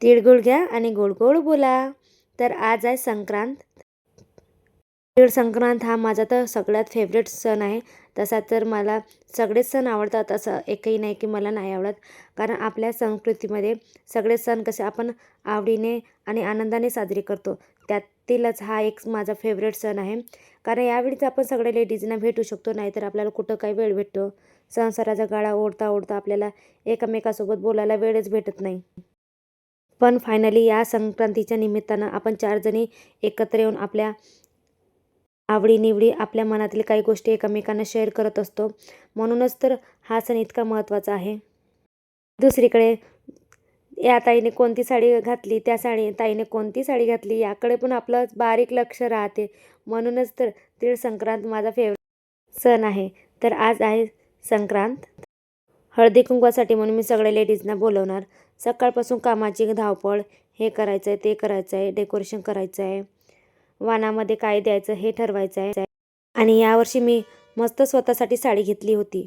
तिळगुळ घ्या आणि गोड गोड बोला. तर आज आहे संक्रांत. तीळ संक्रांत हा माझा तर सगळ्यात फेवरेट सण आहे. तसा तर मला सगळेच सण आवडतात, असं एकही नाही की मला नाही आवडत. कारण आपल्या संस्कृतीमध्ये सगळे सण कसे आपण आवडीने आणि आनंदाने साजरे करतो. त्यातीलच हा एक माझा फेवरेट सण आहे. कारण यावेळीच आपण सगळ्या लेडीजना भेटू शकतो, नाहीतर आपल्याला कुठं काही वेळ भेटतो. संसाराचा गाडा ओढता ओढता आपल्याला एकमेकासोबत बोलायला वेळच भेटत नाही. पण फायनली या संक्रांतीच्या निमित्तानं आपण 4 जणी एकत्र येऊन आपल्या आवडी-निवडी, आपल्या मनातील काही गोष्टी एकमेकांना शेअर करत असतो. म्हणूनच तर हा सण इतका महत्त्वाचा आहे. दुसरीकडे या ताईने कोणती साडी घातली, त्या ताईने कोणती साडी घातली, याकडे पण आपलं बारीक लक्ष राहते. म्हणूनच तर तीळ संक्रांत माझा फेवरेट सण आहे. तर आज आहे संक्रांत. हळदी कुंकवासाठी म्हणून मी सगळ्या लेडीजना बोलवणार. सकाळपासून कामाची धावपळ, हे करायचं आहे, ते करायचं आहे, डेकोरेशन करायचं आहे, वाणामध्ये काय द्यायचं हे ठरवायचं आहे. आणि यावर्षी मी मस्त स्वतःसाठी साडी घेतली होती.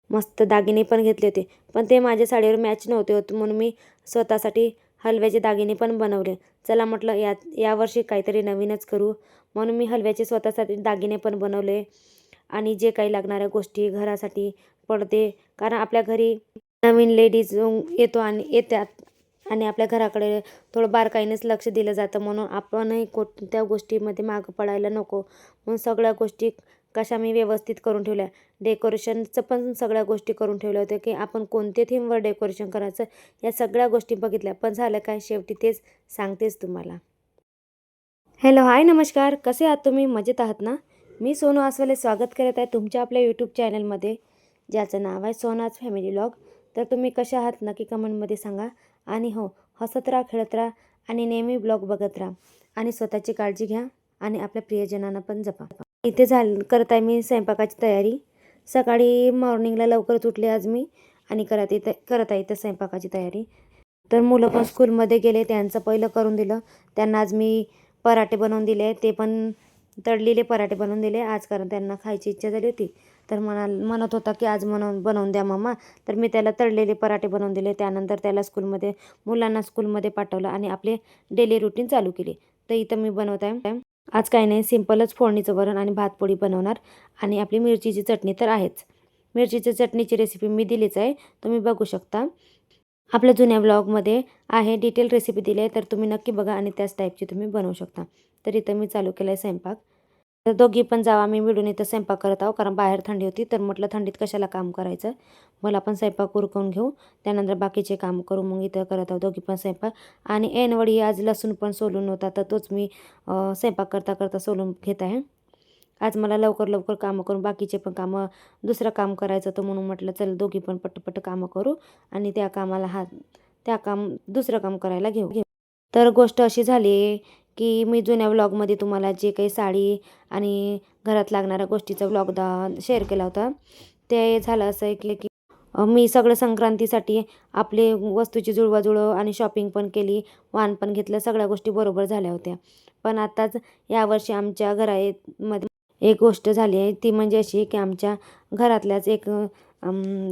मस्त दागिने पण घेतले होते, पण ते माझ्या साडीवर मॅच नव्हते होत, म्हणून मी स्वतःसाठी हलव्याचे दागिने पण बनवले. चला म्हटलं यावर्षी काहीतरी नवीनच करू, म्हणून मी हलव्याचे स्वतःसाठी दागिने पण बनवले. आणि जे काही लागणाऱ्या गोष्टी घरासाठी, पडदे, कारण आपल्या घरी नवीन लेडीज येतात आणि आपल्या घराकडे थोडं बारकाईनेच लक्ष दिलं जातं. म्हणून आपणही कोणत्या गोष्टीमध्ये मागं पडायला नको, म्हणून सगळ्या गोष्टी कशा मी व्यवस्थित करून ठेवल्या. डेकोरेशनचं पण सगळ्या गोष्टी करून ठेवल्या होत्या की आपण कोणत्या थीमवर डेकोरेशन करायचं, या सगळ्या गोष्टी बघितल्या. पण झालं काय, शेवटी तेच सांगतेच तुम्हाला. हॅलो, हाय, नमस्कार. कसे आहात तुम्ही? मजेत आहात ना? मी सोनू आसवाले स्वागत करत आहे तुमच्या आपल्या यूट्यूब चॅनलमध्ये, ज्याचं नाव आहे सोनाज फॅमिली व्लॉग. तर तुम्ही कशा आहात नक्की कमेंटमध्ये सांगा. आणि हो, हसत राहा, खेळत राहा आणि नेहमी ब्लॉग बघत राहा. आणि स्वतःची काळजी घ्या आणि आपल्या प्रियजनांना पण जपा. इथे करत आहे मी स्वयंपाकाची तयारी. सकाळी मॉर्निंगला लवकरच उठले आज मी आणि करत आहे इथं स्वयंपाकाची तयारी. तर मुलं पण स्कूलमध्ये गेले, त्यांचं पहिलं करून दिलं. त्यांना आज मी पराठे बनवून दिले, ते पण तळलेले पराठे बनवून दिले आज, कारण त्यांना खायची इच्छा झाली होती. तर म्हणत होता की आज बनवून द्या मम्मा. तर मी त्याला तळलेले पराठे बनवून दिले. त्यानंतर त्याला मुलांना स्कूलमध्ये पाठवलं आणि आपले डेली रुटीन चालू केले. तर इथं मी बनवत आहे आज काही नाही, सिंपलच फोडणीचं वरण आणि भातपोळी बनवणार. आणि आपली मिरचीची चटणी तर आहेच. मिरचीच्या चटणीची रेसिपी मी दिलीच आहे, तुम्ही बघू शकता. आपल्या जुन्या ब्लॉगमध्ये आहे, डिटेल रेसिपी दिली आहे, तर तुम्ही नक्की बघा आणि त्याच टाईपची तुम्ही बनवू शकता. तर इथं मी चालू केलं आहे स्वयंपाक. तर दोघी पण जावा आम्ही मिळून इथं स्वयंपाक करत आहोत, कारण बाहेर थंडी होती. तर म्हटलं थंडीत कशाला काम करायचं, मला पण स्वयंपाक उरकून घेऊ, त्यानंतर बाकीचे काम करू. मग इथं करत आहोत दोघी पण स्वयंपाक. आणि ऐनवळी आज लसूण पण सोलून होता, तर तोच मी स्वयंपाक करता करता सोलून घेत आहे. आज मला लवकर लवकर कामं करून बाकीचे पण कामं, दुसरं काम करायचं होतं, म्हणून म्हटलं चल दोघी पण पटपट कामं करू आणि दुसरं काम करायला घेऊ. तर गोष्ट अशी झाली आहे की मी जुन्या व्लॉगमध्ये तुम्हाला जे काही साडी आणि घरात लागणाऱ्या गोष्टीचा व्लॉग शेअर केला होता. ते झालं असं आहे की मी सगळं संक्रांतीसाठी आपले वस्तूची जुळवाजुळव आणि शॉपिंग पण केली, वाण पण घेतलं, सगळ्या गोष्टी बरोबर झाल्या होत्या. पण आताच यावर्षी आमच्या घरामध्ये एक गोष्ट झाली आहे, ती म्हणजे अशी की आमच्या घरातल्याच एक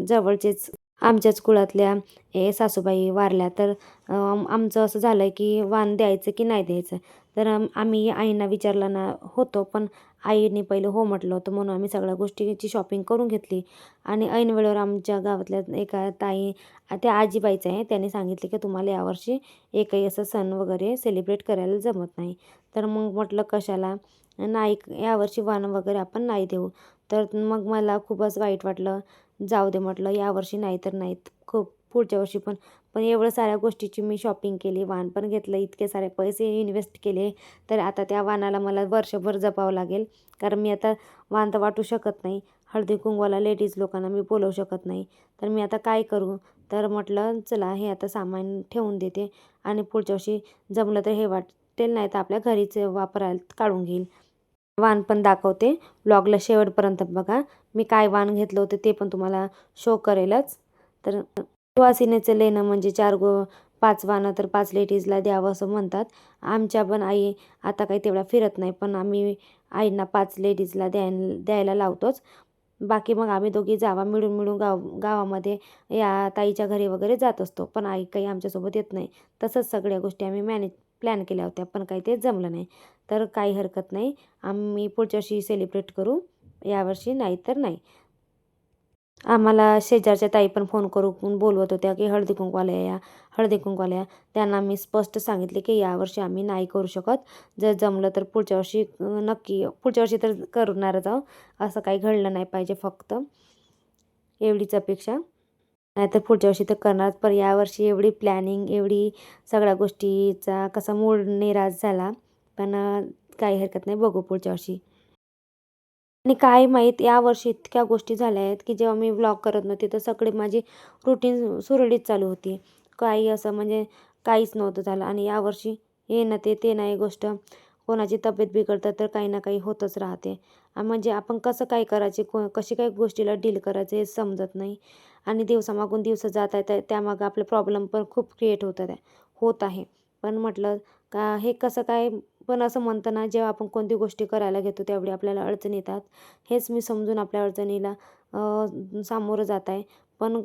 जवळचेच आमच्याच कुळातल्या सासूबाई वारल्या. तर आमचं असं झालं की वाण द्यायचं की नाही द्यायचं. तर आम्ही आईंना विचारलं ना होतो, पण आईने पहिलं हो म्हटलं होतं, म्हणून आम्ही सगळ्या गोष्टीची शॉपिंग करून घेतली. आणि ऐन वेळेवर आमच्या गावातल्या एका ताई, त्या आजीबाईचं आहे, त्याने सांगितले की तुम्हाला यावर्षी एकही असं सण वगैरे सेलिब्रेट करायला जमत नाही. तर मग म्हटलं कशाला नाही, यावर्षी वाण वगैरे आपण नाही देऊ. तर मग मला खूपच वाईट वाटलं. जाऊ दे म्हटलं, यावर्षी नाही तर नाहीत, खूप पुढच्या वर्षी पण. पण एवढं साऱ्या गोष्टीची मी शॉपिंग केली, वाण पण घेतलं, इतके सारे पैसे इन्व्हेस्ट केले. तर आता त्या वाणाला मला वर्षभर जपावं लागेल, कारण मी आता वाण तर वाटू शकत नाही. हळदी कुंकवाला लेडीज लोकांना मी बोलवू शकत नाही. तर मी आता काय करू. तर म्हटलं चला हे आता सामान ठेवून देते आणि पुढच्या वर्षी जमलं तर हे वाटेल, नाही तर आपल्या घरीच वापरायला काढून घेईल. वाण पण दाखवते, व्लॉगला शेवटपर्यंत बघा. मी काय वाण घेतलं होतं ते पण तुम्हाला शो करेलच. तर सुवासिनीचं लेणं म्हणजे 5 वाणं तर 5 लेडीजला द्यावं असं म्हणतात. आमच्या पण आई आता काही तेवढा फिरत नाही, पण आम्ही आईंना 5 लेडीजला द्यायला लावतोच. बाकी मग आम्ही दोघी जावा मिळून मिळून गावामध्ये या ताईच्या घरी वगैरे जात असतो. पण आई काही आमच्यासोबत येत नाही. तसंच सगळ्या गोष्टी आम्ही प्लॅन केल्या होत्या, पण काही ते जमलं नाही. तर काही हरकत नाही, आम्ही पुढच्या वर्षी सेलिब्रेट करू, यावर्षी नाही तर नाही. आम्हाला शेजारच्या ताई पण फोन करून बोलवत होत्या की हळदी कुंकवाला या, हळदी कुंकवाला या. त्यांना मी स्पष्ट सांगितले की यावर्षी आम्ही नाही करू शकत. जर जमलं तर पुढच्या वर्षी नक्की, पुढच्या वर्षी तर करणारच आहोत. असं काही घडलं नाही पाहिजे, फक्त एवढीच अपेक्षा. नाहीतर पुढच्या वर्षी तर करणारच, पण यावर्षी एवढी प्लॅनिंग, एवढी सगळ्या गोष्टीचा कसा मूड निराश झाला. पण काही हरकत नाही, बघू पुढच्या वर्षी. आणि काय माहीत यावर्षी इतक्या गोष्टी झाल्या आहेत की जेव्हा मी व्लॉग करत नव्हते तर सगळी माझी रुटीन सुरळीत चालू होती. काही असं म्हणजे काहीच नव्हतं झालं. आणि यावर्षी हे ना ते नाही गोष्ट, कोणाची तब्येत बिघडतं तर काही ना काही होतच राहते. म्हणजे आपण कसं काय करायचे, कशी काही गोष्टीला डील करायचं हे समजत नाही. आणि दिवसामागून दिवस जात आहेत, त्यामागं आपले प्रॉब्लेम पण खूप क्रिएट होत आहे. पण म्हटलं का हे कसं काय, पण असं म्हणतं ना, जेव्हा आपण कोणती गोष्टी करायला घेतो तेवढी आपल्याला अडचणी येतात. हेच मी समजून आपल्या अडचणीला सामोरं जात आहे. पण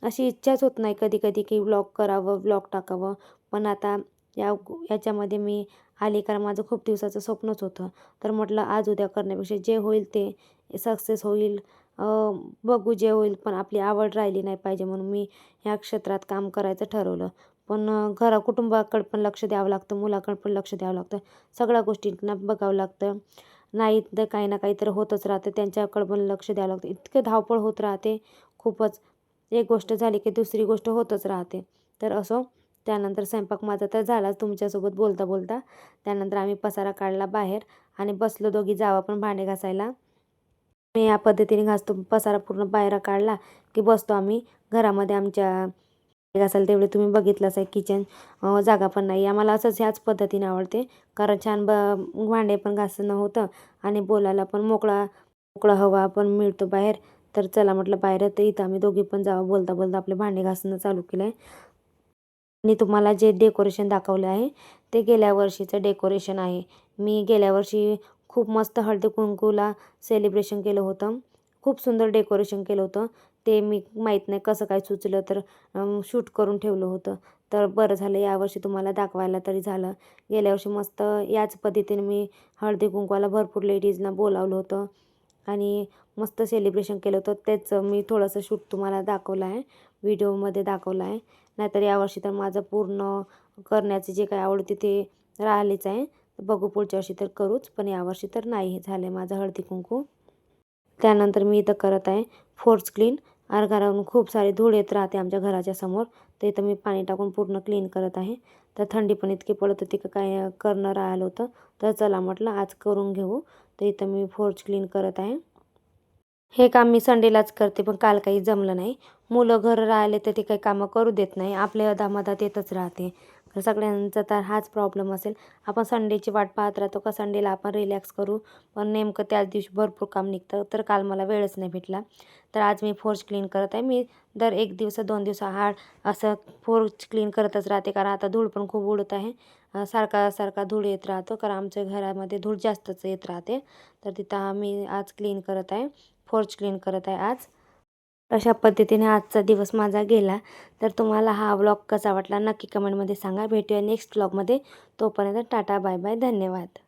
अशी इच्छाच होत नाही कधी-कधी की व्लॉग करावं, व्लॉग टाकावं. पण आता याच्यामध्ये मी आली, कारण माझं खूप दिवसाचं स्वप्नच होतं. तर म्हटलं आज उद्या करण्यापेक्षा जे होईल ते सक्सेस होईल. बघू जे होईल, पण आपली आवड राहिली नाही पाहिजे म्हणून मी ह्या क्षेत्रात काम करायचं ठरवलं. पण कुटुंबाकडे पण लक्ष द्यावं लागतं, मुलाकडे पण लक्ष द्यावं लागतं. सगळ्या गोष्टींना बघावं लागतं. नाही तर काही ना काहीतरी होतच राहतं, त्यांच्याकडे पण लक्ष द्यावं लागतं. इतकं धावपळ होत राहते खूपच. एक गोष्ट झाली की दुसरी गोष्ट होतच राहते. तर असो, त्यानंतर स्वयंपाक माझा तर झालाच तुमच्यासोबत बोलता बोलता. त्यानंतर आम्ही पसारा काढला बाहेर आणि बसलो दोघी जावा पण भांडे घासायला. मी या पद्धतीने घासतो पसारा, पूर्ण बाहेर काढला की बसतो आम्ही घरामध्ये आमच्या. घासायला तेवढे तुम्ही बघितलंच आहे, किचन जागा पण नाही. आम्हाला असंच ह्याच पद्धतीने आवडते, कारण छान भांडे पण घासणं होतं आणि बोलायला पण मोकळा हवा पण मिळतो बाहेर. तर चला म्हटलं बाहेर, तर इथं आम्ही दोघी पण जावं, बोलता बोलता आपले भांडे घासणं चालू केलं आहे. आणि तुम्हाला जे डेकोरेशन दाखवलं आहे ते गेल्या वर्षीचं डेकोरेशन आहे. मी गेल्या वर्षी खूप मस्त हळदी कुंकूला सेलिब्रेशन केलं होतं. खूप सुंदर डेकोरेशन केलं होतं. ते मी माहीत नाही कसं काय सुचलं, तर शूट करून ठेवलं होतं. तर बरं झालं यावर्षी तुम्हाला दाखवायला तरी झालं. गेल्या वर्षी मस्त याच पद्धतीने मी हळदी कुंकवाला भरपूर लेडीजना बोलावलं होतं आणि मस्त सेलिब्रेशन केलं होतं. त्याचं मी थोडंसं शूट तुम्हाला दाखवलं आहे, व्हिडिओमध्ये दाखवलं आहे. नाहीतर यावर्षी तर माझं पूर्ण करण्याचे जे काही आवडते ते राहिलेच आहे. बघू पुढच्या वर्षी तर करूच, पण यावर्षी तर नाही झालं आहे माझं हळदी कुंकू. त्यानंतर मी इथं करत आहे फोर्स क्लीन. घरावरून खूप सारी धूळ येत राहते आमच्या घराच्या समोर, तर इथं मी पाणी टाकून पूर्ण क्लीन करत आहे. तर थंडी पण इतकी पडत होती की काय करणं राहिलं होतं. तर चला म्हटलं आज करून घेऊ. तर इथं मी फोर्स क्लीन करत आहे. हे काम मी संडेलाच करते, पण काल काही जमलं नाही. मुलं घरं राहिले तर ते काही कामं करू देत नाही, आपल्या अधामधात येतच राहते. तर सगळ्यांचा तर हाच प्रॉब्लेम असेल. आपण संडेची वाट पाहत राहतो का संडेला आपण रिलॅक्स करू, पण नेमकं त्याच दिवशी भरपूर काम निघतं. तर काल मला वेळच नाही भेटला. तर आज मी फोर्स क्लीन करत आहे. मी दर 1 दिवसा 2 दिवसाआड असं फोर्स क्लीन करतच राहते, कारण आता धूळ पण खूप उडत आहे. सारखा धूळ येत राहतो, कारण आमच्या घरामध्ये धूळ जास्तच येत राहते. तर तिथं मी आज क्लीन करत आहे, फोर्च क्लीन करत आहे आज. अशा पद्धतीने आजचा दिवस माझा गेला. तर तुम्हाला हा व्लॉग कसा वाटला नक्की कमेंटमध्ये सांगा. भेटूया नेक्स्ट व्लॉगमध्ये. तोपर्यंत टाटा बाय बाय, धन्यवाद.